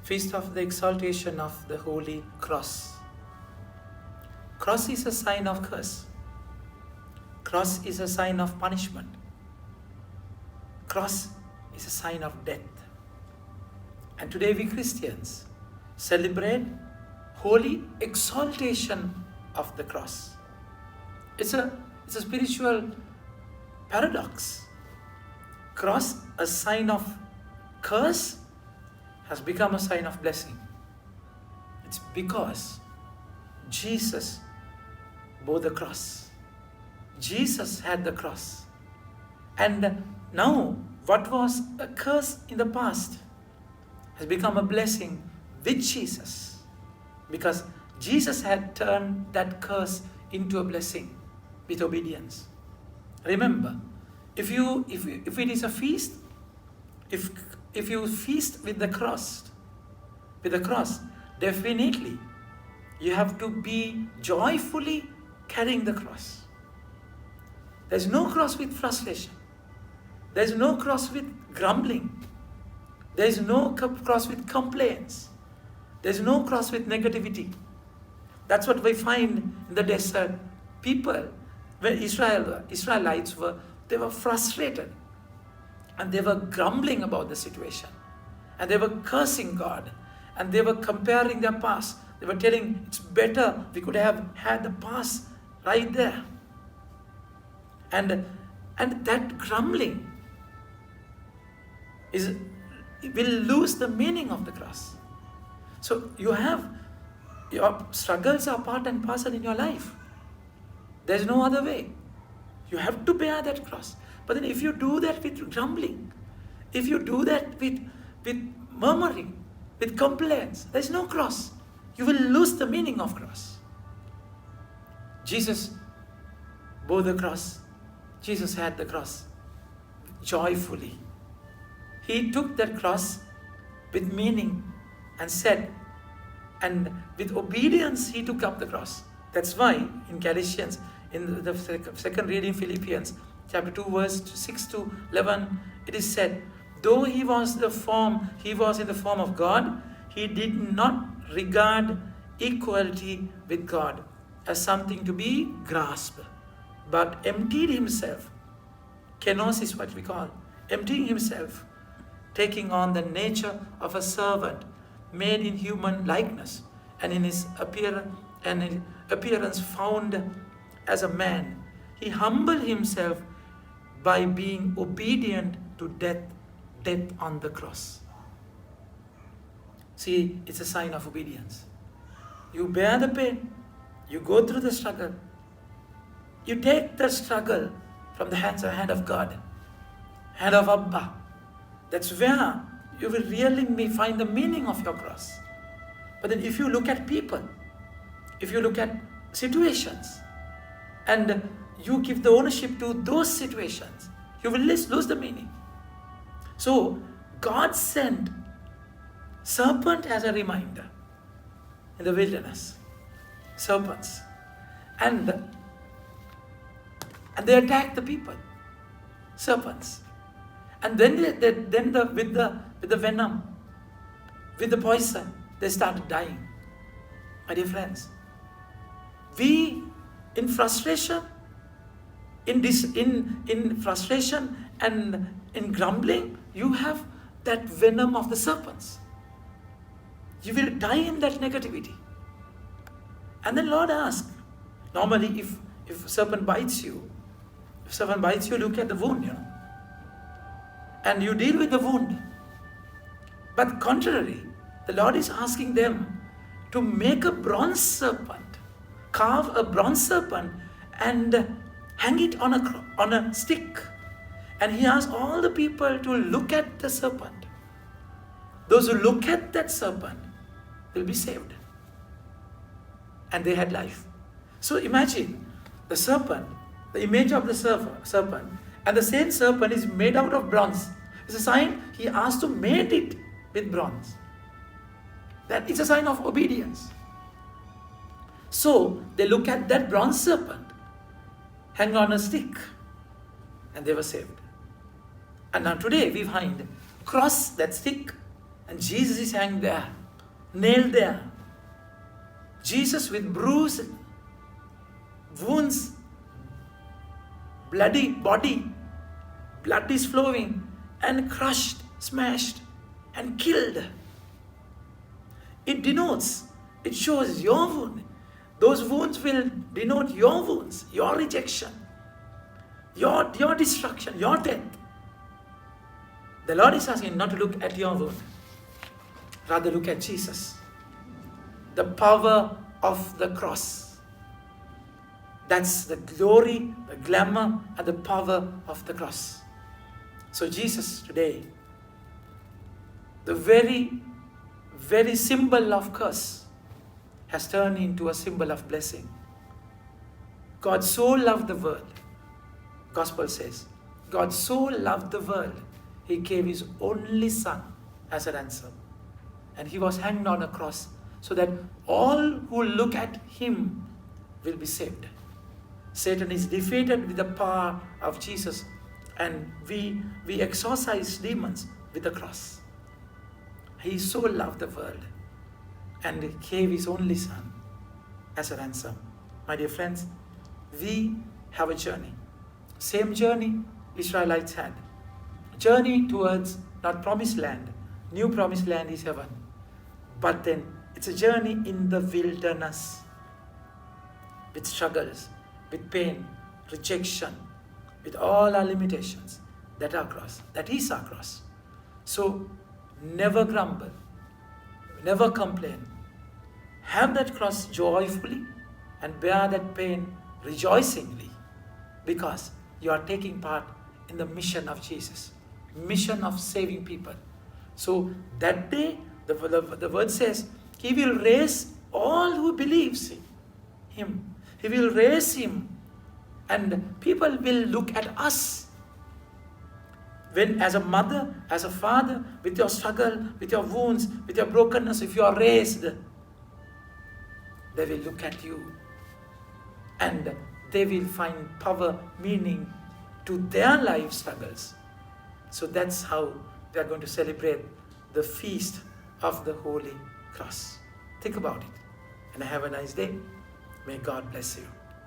Feast of the exaltation of the Holy Cross. Cross is a sign of curse. Cross is a sign of punishment. Cross is a sign of death. And today we Christians celebrate holy exaltation of the cross. It's a spiritual paradox. Cross, a sign of curse, has become a sign of blessing. It's because Jesus bore the cross. Jesus had the cross. And now, what was a curse in the past has become a blessing with Jesus. Because Jesus had turned that curse into a blessing with obedience. Remember, if it is a feast, if you feast with the cross, definitely you have to be joyfully carrying the cross. There's no cross with frustration. There's no cross with grumbling. There's no cross with complaints. There's no cross with negativity. That's what we find in the desert. People, when Israelites were frustrated. And they were grumbling about the situation. And they were cursing God. And they were comparing their past. They were telling, it's better we could have had the past right there. And that grumbling will lose the meaning of the cross. So your struggles are part and parcel in your life. There's no other way. You have to bear that cross. But then if you do that with grumbling, if you do that with murmuring, with complaints, there's no cross. You will lose the meaning of cross. Jesus bore the cross. Jesus had the cross joyfully. He took that cross with meaning and said, and with obedience he took up the cross. That's why in Galatians, in the second reading, Philippians chapter 2 verse 6 to 11, it is said, though he was in the form of God, he did not regard equality with God as something to be grasped, but emptied himself. Kenos is what we call emptying himself, taking on the nature of a servant, made in human likeness, and in his appearance found as a man. He humbled himself by being obedient to death on the cross. See, it's a sign of obedience. You bear the pain, you go through the struggle, you take the struggle from the hand of God, hand of Abba. That's where you will really find the meaning of your cross. But then if you look at people, if you look at situations, and you give the ownership to those situations, you will lose the meaning. So God sent serpent as a reminder in the wilderness. Serpents. And they attacked the people. Serpents. And then with the venom, with the poison, they started dying. My dear friends, we in frustration, in frustration and in grumbling, you have that venom of the serpents. You will die in that negativity. And then Lord asked, normally if a serpent bites you, look at the wound, and you deal with the wound. But contrary, the Lord is asking them to make a bronze serpent, carve a bronze serpent and hang it on a stick. And he asked all the people to look at the serpent. Those who look at that serpent will be saved. And they had life. So imagine the serpent, the image of the serpent, and the same serpent is made out of bronze. It's a sign he asked to mate it with bronze. That is a sign of obedience. So they look at that bronze serpent hang on a stick, and they were saved. And now today we find cross, that stick, and Jesus is hanging there. nailed there. Jesus with bruised wounds, bloody body, blood is flowing, and crushed, smashed, and killed. It denotes, it shows your wound. Those wounds will denote your wounds, your rejection, your destruction, your death. The Lord is asking not to look at your wound, rather look at Jesus. The power of the cross. That's the glory, the glamour, and the power of the cross. So Jesus today, the very symbol of curse, has turned into a symbol of blessing. God so loved the world. Gospel says, God so loved the world, He gave His only Son as a ransom. And He was hanged on a cross so that all who look at Him will be saved. Satan is defeated with the power of Jesus, and we exorcise demons with the cross. He so loved the world and gave His only Son as a ransom. My dear friends, we have a journey. Same journey Israelites had. Journey towards not promised land. New promised land is heaven. But then it's a journey in the wilderness with struggles, with pain, rejection, with all our limitations. That is our cross. So never grumble, never complain. Have that cross joyfully and bear that pain rejoicingly, because you are taking part in the mission of Jesus, mission of saving people. So that day, the word says, He will raise all who believes in Him. He will raise Him, and people will look at us. When as a mother, as a father, with your struggle, with your wounds, with your brokenness, if you are raised, they will look at you and they will find power, meaning to their life struggles. So that's how we are going to celebrate the feast of the Holy Cross. Think about it and have a nice day. May God bless you.